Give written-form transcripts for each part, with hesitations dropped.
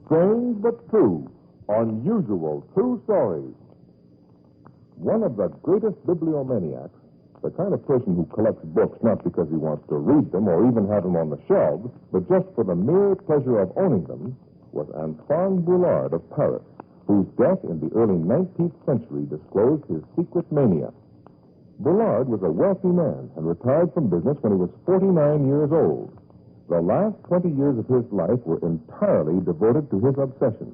Strange but true, unusual true stories. One of the greatest bibliomaniacs, the kind of person who collects books not because he wants to read them or even have them on the shelves, but just for the mere pleasure of owning them, was Antoine Boulard of Paris, whose death in the early 19th century disclosed his secret mania. Boulard was a wealthy man and retired from business when he was 49 years old. The last 20 years of his life were entirely devoted to his obsession.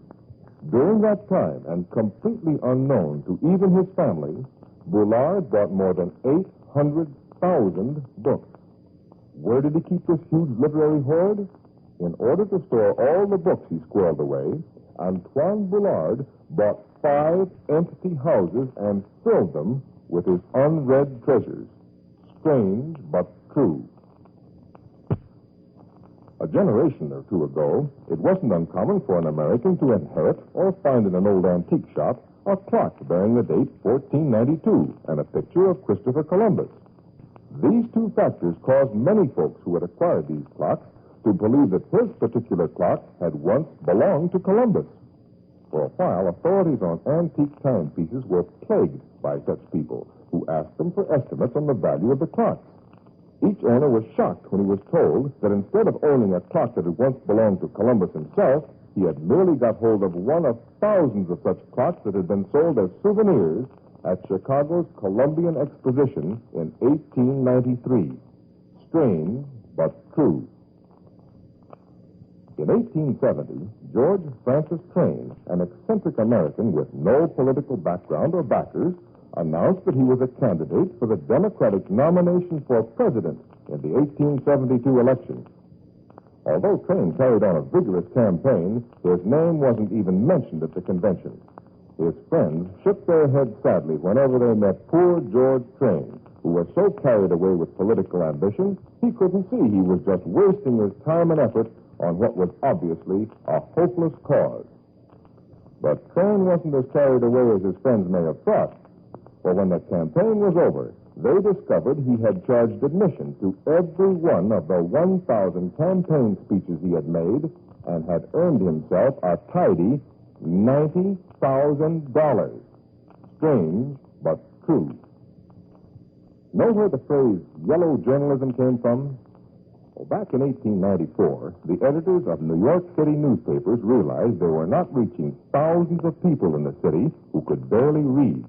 During that time, and completely unknown to even his family, Boulard bought more than 800,000 books. Where did he keep this huge literary hoard? In order to store all the books he squirreled away, Antoine Boulard bought 5 empty houses and filled them with his unread treasures. Strange but true. A generation or two ago, it wasn't uncommon for an American to inherit or find in an old antique shop a clock bearing the date 1492 and a picture of Christopher Columbus. These two factors caused many folks who had acquired these clocks to believe that his particular clock had once belonged to Columbus. For a while, authorities on antique timepieces were plagued by such people who asked them for estimates on the value of the clocks. Each owner was shocked when he was told that instead of owning a clock that had once belonged to Columbus himself, he had merely got hold of one of thousands of such clocks that had been sold as souvenirs at Chicago's Columbian Exposition in 1893. Strange, but true. In 1870, George Francis Train, an eccentric American with no political background or backers, announced that he was a candidate for the Democratic nomination for president in the 1872 election. Although Train carried on a vigorous campaign, his name wasn't even mentioned at the convention. His friends shook their heads sadly whenever they met poor George Train, who was so carried away with political ambition, he couldn't see he was just wasting his time and effort on what was obviously a hopeless cause. But Train wasn't as carried away as his friends may have thought. For when the campaign was over, they discovered he had charged admission to every one of the 1,000 campaign speeches he had made and had earned himself a tidy $90,000. Strange, but true. Know where the phrase yellow journalism came from? Well, back in 1894, the editors of New York City newspapers realized they were not reaching thousands of people in the city who could barely read.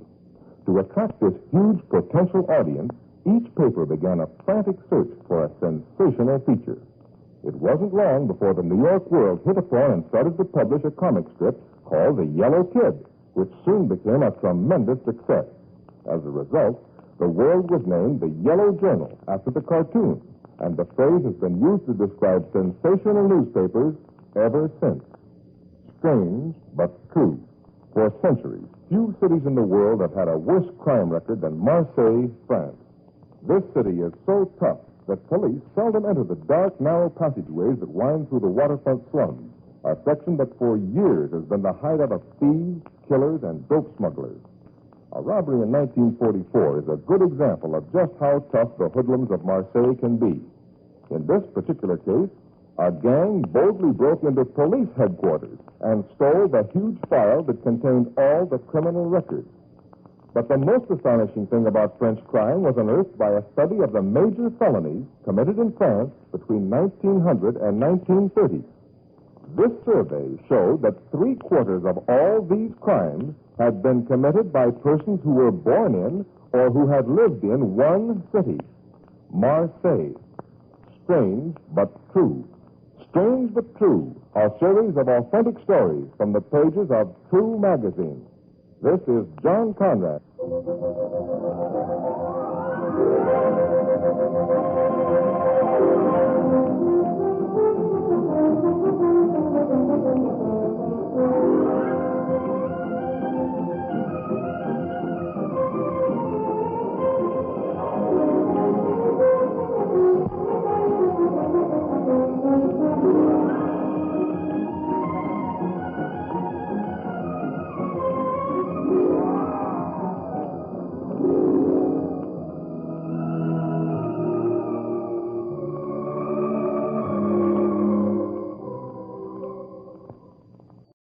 To attract this huge potential audience, each paper began a frantic search for a sensational feature. It wasn't long before the New York World hit upon and started to publish a comic strip called The Yellow Kid, which soon became a tremendous success. As a result, the World was named the Yellow Journal after the cartoon, and the phrase has been used to describe sensational newspapers ever since. Strange, but true. For centuries, few cities in the world have had a worse crime record than Marseille, France. This city is so tough that police seldom enter the dark, narrow passageways that wind through the waterfront slums, a section that for years has been the hideout of thieves, killers, and dope smugglers. A robbery in 1944 is a good example of just how tough the hoodlums of Marseille can be. In this particular case, a gang boldly broke into police headquarters and stole the huge file that contained all the criminal records. But the most astonishing thing about French crime was unearthed by a study of the major felonies committed in France between 1900 and 1930. This survey showed that 3/4 of all these crimes had been committed by persons who were born in or who had lived in one city, Marseille. Strange but true. Strange but True, a series of authentic stories from the pages of True magazine. This is John Conrad.